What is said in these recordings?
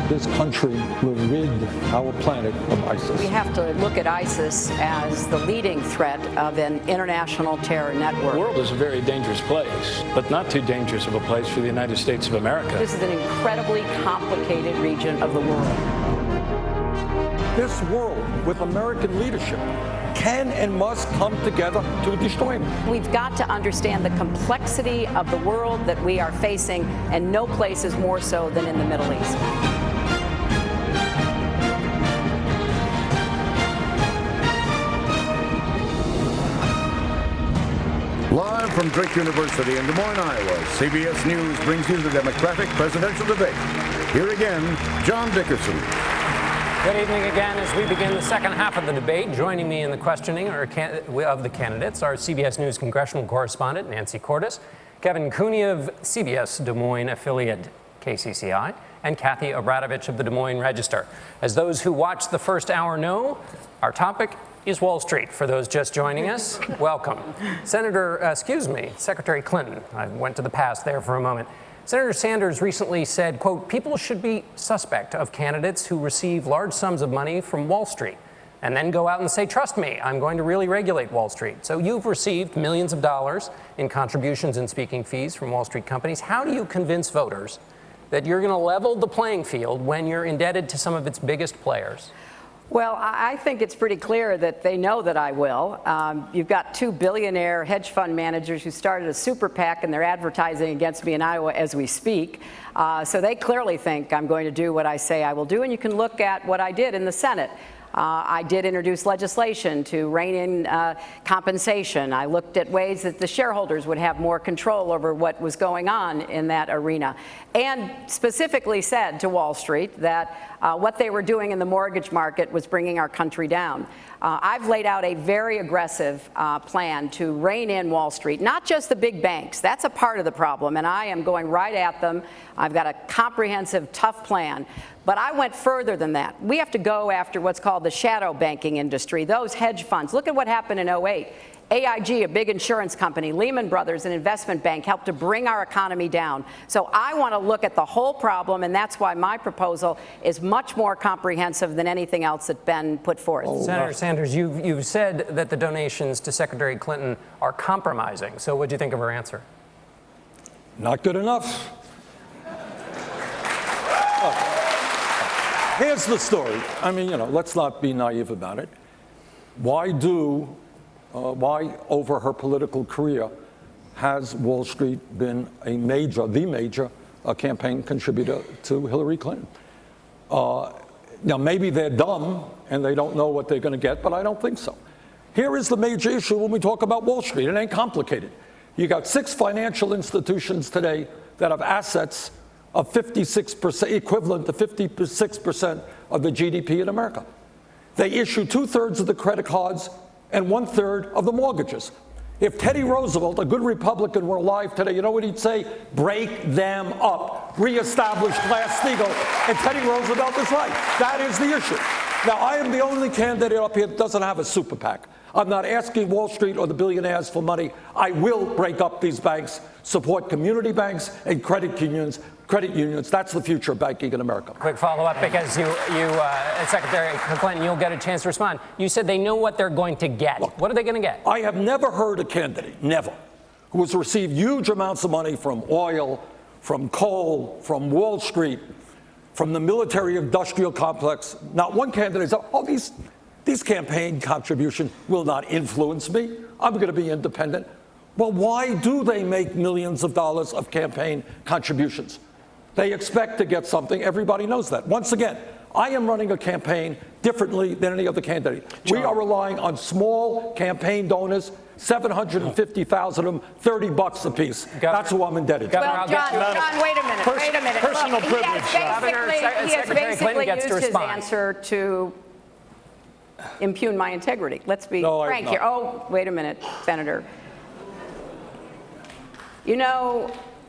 this country will rid our planet of ISIS. We have to look at ISIS as the leading threat of an international terror network. The world is a very dangerous place, but not too dangerous of a place for the United States of America. This is an incredibly complicated region of the world. This world, with American leadership, can and must come together to destroy him. We've got to understand the complexity of the world that we are facing, and no place is more so than in the Middle East. Live from Drake University in Des Moines, Iowa, CBS News brings you the Democratic presidential debate. Here again, John Dickerson. Good evening again as we begin the second half of the debate. Joining me in the questioning of the candidates are CBS News congressional correspondent Nancy Cordes, Kevin Cooney of CBS Des Moines affiliate KCCI, and Kathy Obradovich of the Des Moines Register. As those who watched the first hour know, our topic is Wall Street. For those just joining us, welcome. Secretary Clinton. I went to the past there for a moment. Senator Sanders recently said, quote, people should be suspect of candidates who receive large sums of money from Wall Street and then go out and say, trust me, I'm going to really regulate Wall Street. So you've received millions of dollars in contributions and speaking fees from Wall Street companies. How do you convince voters that you're going to level the playing field when you're indebted to some of its biggest players? Well, I think it's pretty clear that they know that I will. You've got two billionaire hedge fund managers who started a super PAC, and they're advertising against me in Iowa as we speak. So they clearly think I'm going to do what I say I will do, and you can look at what I did in the Senate. I did introduce legislation to rein in compensation. I looked at ways that the shareholders would have more control over what was going on in that arena, and specifically said to Wall Street that what they were doing in the mortgage market was bringing our country down. I've laid out a very aggressive plan to rein in Wall Street, not just the big banks. That's a part of the problem, and I am going right at them. I've got a comprehensive, tough plan. But I went further than that. We have to go after what's called the shadow banking industry, those hedge funds. Look at what happened in 08. AIG, a big insurance company, Lehman Brothers, an investment bank, helped to bring our economy down. So I want to look at the whole problem, and that's why my proposal is much more comprehensive than anything else that's been put forth. Senator Sanders, you've said that the donations to Secretary Clinton are compromising. So what do you think of her answer? Not good enough. Here's the story. I mean, let's not be naive about it. Why over her political career has Wall Street been the major campaign contributor to Hillary Clinton? Now, maybe they're dumb and they don't know what they're going to get, but I don't think so. Here is the major issue when we talk about Wall Street. It ain't complicated. You got 6 financial institutions today that have assets of 56%, equivalent to 56% of the GDP in America. They issue 2/3 of the credit cards and 1/3 of the mortgages. If Teddy Roosevelt, a good Republican, were alive today, you know what he'd say? Break them up. Reestablish Glass-Steagall. And Teddy Roosevelt is right. That is the issue. Now, I am the only candidate up here that doesn't have a super PAC. I'm not asking Wall Street or the billionaires for money. I will break up these banks, support community banks and credit unions. That's the future of banking in America. Quick follow-up, because Secretary Clinton, you'll get a chance to respond. You said they know what they're going to get. Look, what are they going to get? I have never heard a candidate, who has received huge amounts of money from oil, from coal, from Wall Street, from the military-industrial complex. Not one candidate said, these campaign contributions will not influence me. I'm going to be independent. Well, why do they make millions of dollars of campaign contributions? They expect to get something. Everybody knows that. Once again, I am running a campaign differently than any other candidate. We are relying on small campaign donors, 750,000 of them, $30 a piece. That's who I'm indebted to. Well, John, wait a minute. Personal Look, privilege. He has basically used his answer to impugn my integrity. Let's be frank here. Oh, wait a minute, Senator.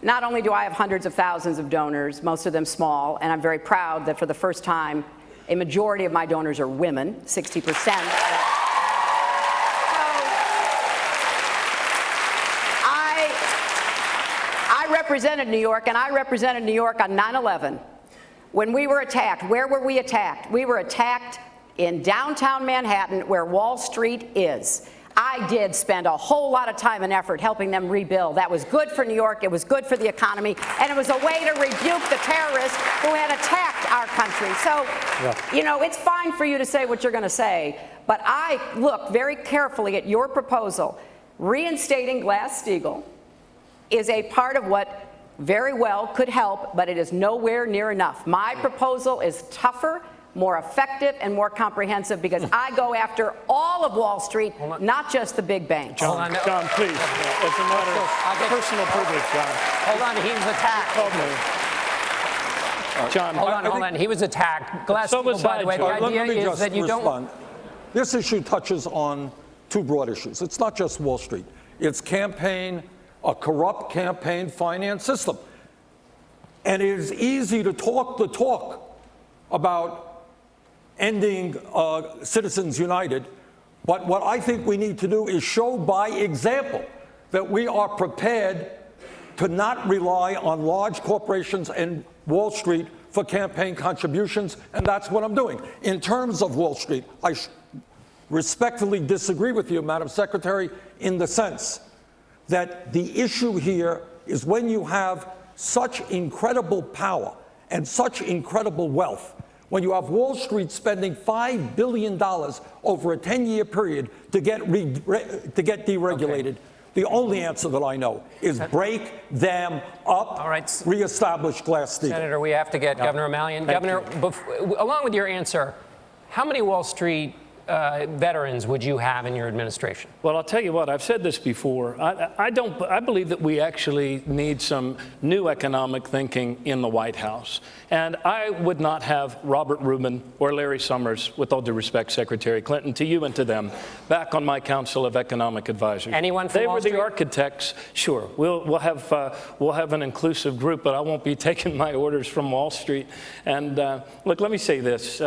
Not only do I have hundreds of thousands of donors, most of them small, and I'm very proud that for the first time, a majority of my donors are women, 60%. I represented New York, and I represented New York on 9/11. when we were attacked, where were we attacked? We were attacked in downtown Manhattan, where Wall Street is. I did spend a whole lot of time and effort helping them rebuild. That was good for New York, it was good for the economy, and it was a way to rebuke the terrorists who had attacked our country. So, you know, it's fine for you to say what you're going to say, but I look very carefully at your proposal. Reinstating Glass-Steagall is a part of what very well could help, but it is nowhere near enough. My proposal is tougher, more effective, and more comprehensive, because I go after all of Wall Street, not just the big banks. John, please. It's a matter of personal privilege, John. Hold on, he was attacked. John, Hold on. He was attacked. Glass-Steagall, by the way, the Let idea me is just that you respond. This issue touches on two broad issues. It's not just Wall Street. It's a corrupt campaign finance system. And it is easy to talk the talk about ending Citizens United, but what I think we need to do is show by example that we are prepared to not rely on large corporations and Wall Street for campaign contributions, and that's what I'm doing. In terms of Wall Street, I respectfully disagree with you, Madam Secretary, in the sense that the issue here is when you have such incredible power and such incredible wealth, when you have Wall Street spending $5 billion over a 10-year period to get deregulated, the only answer that I know is break them up, reestablish Glass-Steagall. Senator, we have to get Governor O'Malley. Governor, along with your answer, how many Wall Street veterans would you have in your administration? Well, I'll tell you what, I've said this before. I believe that we actually need some new economic thinking in the White House. And I would not have Robert Rubin or Larry Summers, with all due respect, Secretary Clinton, to you and to them, back on my Council of Economic Advisors. Anyone from They Wall were Street? the architects. Sure, we'll have an inclusive group, but I won't be taking my orders from Wall Street. And look, let me say this.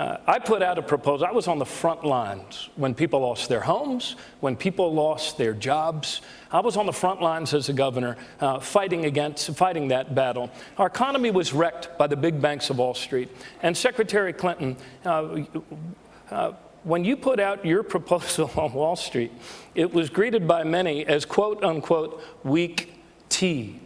I put out a proposal. I was on the front lines when people lost their homes, when people lost their jobs. I was on the front lines as a governor fighting that battle. Our economy was wrecked by the big banks of Wall Street. And Secretary Clinton, when you put out your proposal on Wall Street, it was greeted by many as quote unquote weak tea.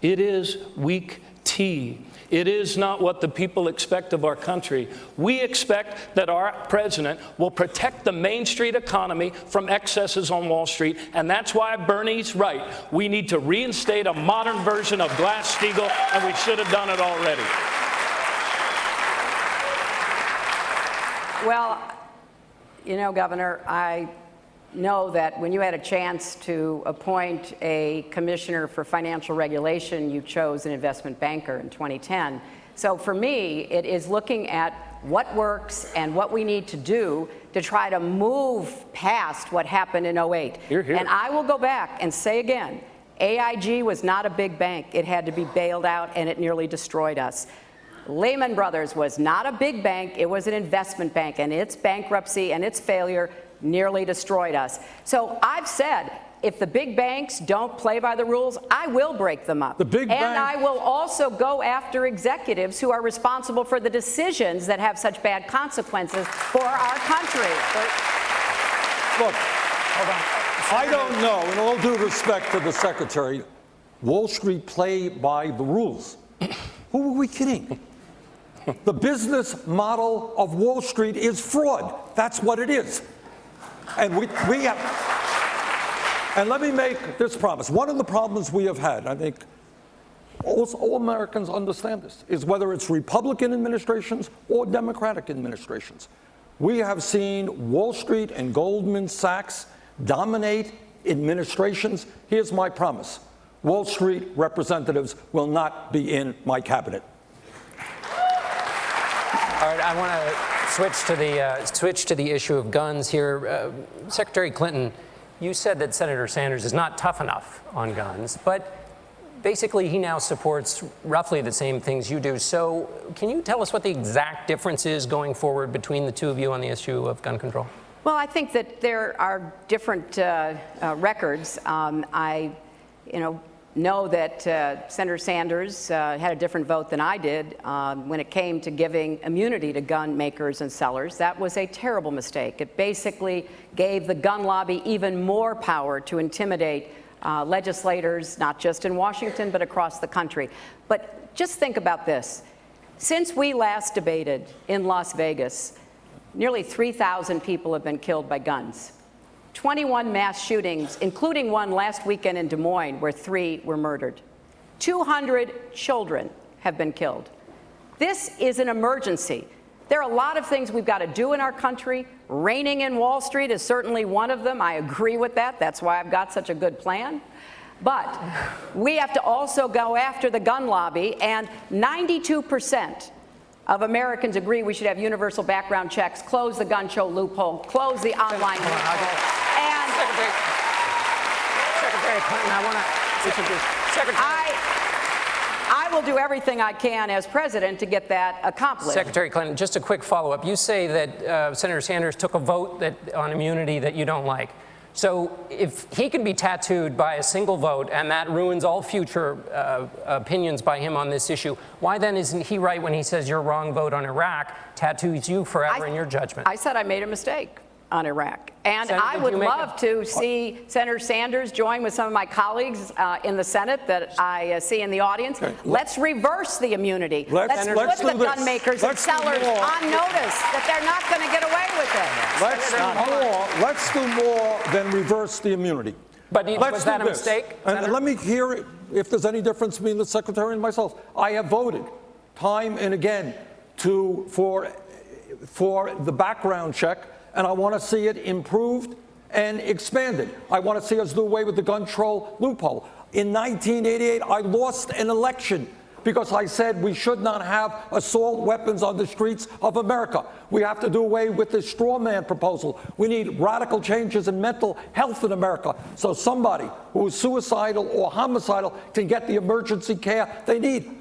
It is weak tea. It is not what the people expect of our country. We expect that our president will protect the Main Street economy from excesses on Wall Street, and that's why Bernie's right. We need to reinstate a modern version of Glass-Steagall, and we should have done it already. Well, you know, Governor, I know that when you had a chance to appoint a commissioner for financial regulation, you chose an investment banker in 2010. So for me, it is looking at what works and what we need to do to try to move past what happened in 08. Hear, hear. And I will go back and say again, AIG was not a big bank. It had to be bailed out, and it nearly destroyed us. Lehman Brothers was not a big bank. It was an investment bank, and its bankruptcy and its failure nearly destroyed us. So I've said, if the big banks don't play by the rules, I will break them up. And I will also go after executives who are responsible for the decisions that have such bad consequences for our country. Look, I don't know, in all due respect to the Secretary, Wall Street play by the rules. Who are we kidding? The business model of Wall Street is fraud. That's what it is. And we have, and let me make this promise. One of the problems we have had, I think all Americans understand this, is whether it's Republican administrations or Democratic administrations. We have seen Wall Street and Goldman Sachs dominate administrations. Here's my promise. Wall Street representatives will not be in my cabinet. All right, I want to switch to the issue of guns here. Secretary Clinton, you said that Senator Sanders is not tough enough on guns, but basically he now supports roughly the same things you do. So can you tell us what the exact difference is going forward between the two of you on the issue of gun control? Well, I think that there are different records. know that Senator Sanders had a different vote than I did when it came to giving immunity to gun makers and sellers. That was a terrible mistake. It basically gave the gun lobby even more power to intimidate legislators, not just in Washington, but across the country. But just think about this. Since we last debated in Las Vegas, nearly 3,000 people have been killed by guns. 21 mass shootings, including one last weekend in Des Moines where 3 were murdered. 200 children have been killed. This is an emergency. There are a lot of things we've got to do in our country. Reining in Wall Street is certainly one of them. I agree with that. That's why I've got such a good plan. But we have to also go after the gun lobby, and 92% of Americans agree we should have universal background checks, close the gun show loophole, close the online loophole. And Secretary Clinton, I will do everything I can as president to get that accomplished. Secretary Clinton, just a quick follow-up. You say that Senator Sanders took a vote on immunity that you don't like. So if he can be tattooed by a single vote and that ruins all future opinions by him on this issue, why then isn't he right when he says your wrong vote on Iraq tattoos you forever in your judgment? I said I made a mistake on Iraq. And Senator, I would love to see Senator Sanders join with some of my colleagues in the Senate that I see in the audience. Okay. Let's reverse the immunity. Let's put the gun makers and sellers on notice that they're not going to get away with it. Let's do more than reverse the immunity. But was that a mistake? And let me hear if there's any difference between the Secretary and myself. I have voted time and again for the background check, and I want to see it improved and expanded. I want to see us do away with the gun control loophole. In 1988, I lost an election because I said we should not have assault weapons on the streets of America. We have to do away with the straw man proposal. We need radical changes in mental health in America so somebody who is suicidal or homicidal can get the emergency care they need.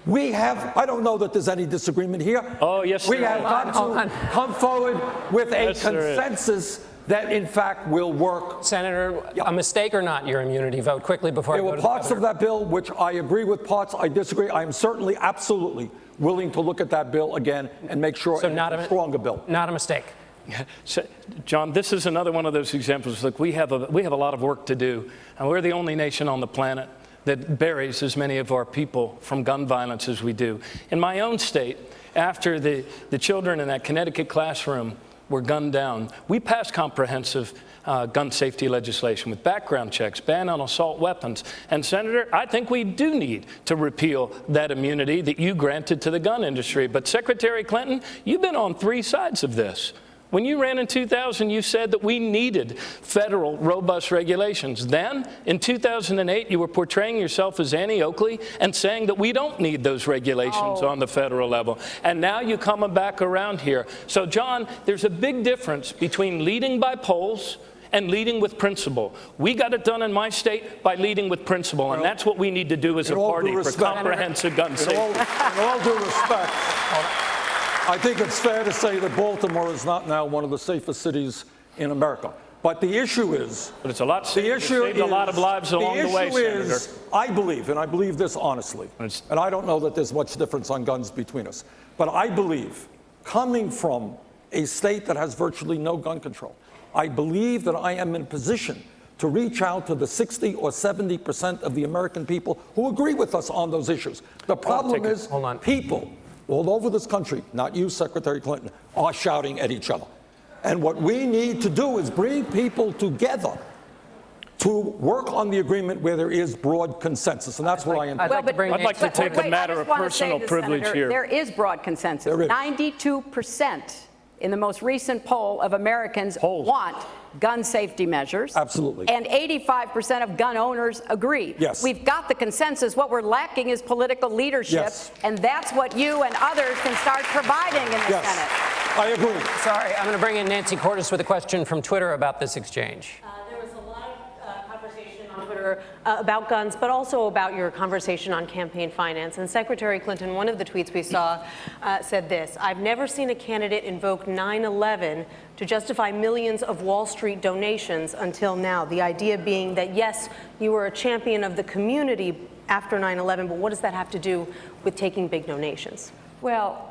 We have, I don't know that there's any disagreement here. Oh, yes, we have got to come forward with a consensus that in fact will work. Senator, a mistake or not, your immunity vote? Quickly before there I go were to parts of that bill which I agree with, parts I disagree. I am certainly, absolutely willing to look at that bill again and make sure it's a stronger bill. Not a mistake. So, John, this is another one of those examples. Look, we have a lot of work to do, and we're the only nation on the planet that buries as many of our people from gun violence as we do. In my own state, after the children in that Connecticut classroom were gunned down, we passed comprehensive gun safety legislation with background checks, ban on assault weapons. And Senator, I think we do need to repeal that immunity that you granted to the gun industry. But Secretary Clinton, you've been on 3 sides of this. When you ran in 2000, you said that we needed federal robust regulations. Then, in 2008, you were portraying yourself as Annie Oakley and saying that we don't need those regulations on the federal level. And now you're coming back around here. So, John, there's a big difference between leading by polls and leading with principle. We got it done in my state by leading with principle, and that's what we need to do as a party for comprehensive gun safety. In all due respect, I think it's fair to say that Baltimore is not now one of the safest cities in America. But the issue is... But it's a lot safer. It saved a lot of lives along the way, Senator. The issue is, I believe, and I believe this honestly, and I don't know that there's much difference on guns between us, but I believe, coming from a state that has virtually no gun control, I believe that I am in position to reach out to the 60 or 70% of the American people who agree with us on those issues. The problem is people all over this country, not you, Secretary Clinton, are shouting at each other. And what we need to do is bring people together to work on the agreement where there is broad consensus, and that's what I am. I'd like to take the matter of personal privilege here. There is broad consensus. 92% in the most recent poll of Americans want gun safety measures. Absolutely. And 85% of gun owners agree. Yes. We've got the consensus. What we're lacking is political leadership. Yes. And that's what you and others can start providing in the Senate. I agree. Sorry, I'm going to bring in Nancy Cordes with a question from Twitter about this exchange. There was a lot of conversation on Twitter particular about guns, but also about your conversation on campaign finance. And Secretary Clinton, one of the tweets we saw said this: "I've never seen a candidate invoke 9/11 to justify millions of Wall Street donations until now." The idea being that, yes, you were a champion of the community after 9/11, but what does that have to do with taking big donations? Well,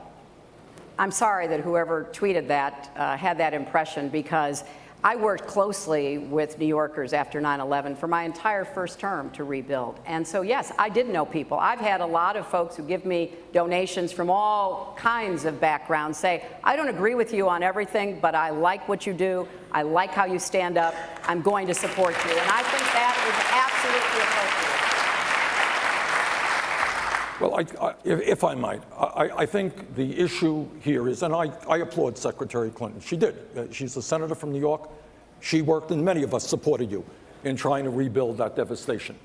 I'm sorry that whoever tweeted that had that impression, because I worked closely with New Yorkers after 9/11 for my entire first term to rebuild. And so, yes, I did know people. I've had a lot of folks who give me donations from all kinds of backgrounds say, I don't agree with you on everything, but I like what you do. I like how you stand up. I'm going to support you. And I think that is absolutely appropriate. Well, if I might, I think the issue here is, and I applaud Secretary Clinton. She did. She's a senator from New York. She worked, and many of us supported you in trying to rebuild that devastation.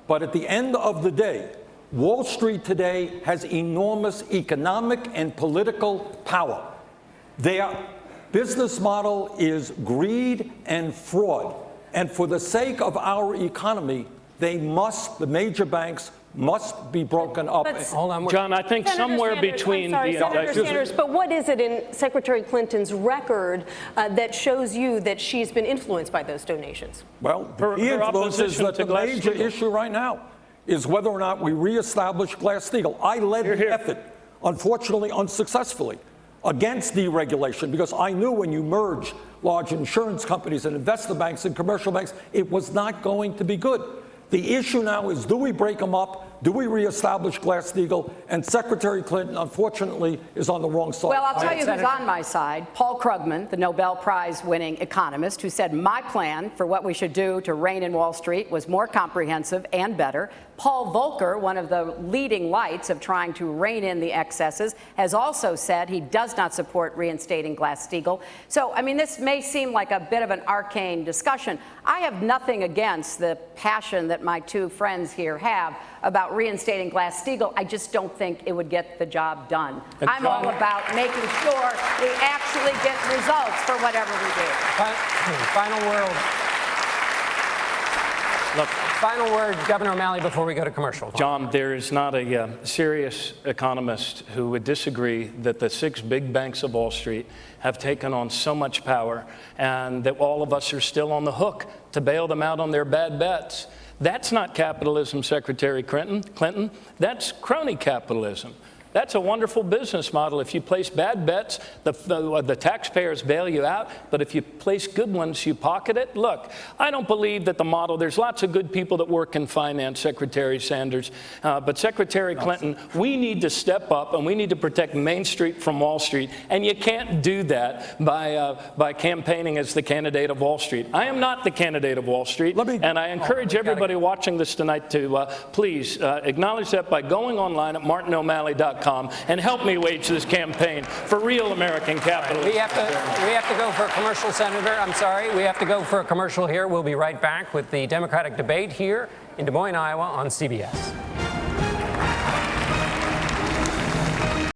But at the end of the day, Wall Street today has enormous economic and political power. Their business model is greed and fraud. And for the sake of our economy, the major banks must be broken up. Hold on, John, I think Senator somewhere Sanders, between I'm sorry, the Senator Sanders, but what is it in Secretary Clinton's record that shows you that she's been influenced by those donations? Well, Her the influence is opposition that to the major Glass-Steagall. issue right now is whether or not we reestablish Glass-Steagall. I led the effort, unfortunately unsuccessfully, against deregulation, because I knew when you merge large insurance companies and investor banks and commercial banks, it was not going to be good. The issue now is, do we break them up? Do we reestablish Glass-Steagall? And Secretary Clinton, unfortunately, is on the wrong side. Well, I'll tell you who's on my side. Paul Krugman, the Nobel Prize-winning economist, who said my plan for what we should do to rein in Wall Street was more comprehensive and better. Paul Volcker, one of the leading lights of trying to rein in the excesses, has also said he does not support reinstating Glass-Steagall. So, I mean, this may seem like a bit of an arcane discussion. I have nothing against the passion that my two friends here have about reinstating Glass-Steagall. I just don't think it would get the job done. I'm all about making sure we actually get results for whatever we do. Final word. Look, Final word, Governor O'Malley, before we go to commercial. John, there is not a serious economist who would disagree that the 6 big banks of Wall Street have taken on so much power, and that all of us are still on the hook to bail them out on their bad bets. That's not capitalism, Secretary Clinton. That's crony capitalism. That's a wonderful business model. If you place bad bets, the taxpayers bail you out. But if you place good ones, you pocket it. Look, I don't believe that the model, there's lots of good people that work in finance, Secretary Sanders. But Secretary Clinton, we need to step up and we need to protect Main Street from Wall Street. And you can't do that by campaigning as the candidate of Wall Street. I am not the candidate of Wall Street. And I encourage everybody watching this tonight to please acknowledge that by going online at martino'malley.com and help me wage this campaign for real American capitalism. We have to go for a commercial, Senator. I'm sorry. We have to go for a commercial here. We'll be right back with the Democratic debate here in Des Moines, Iowa on CBS.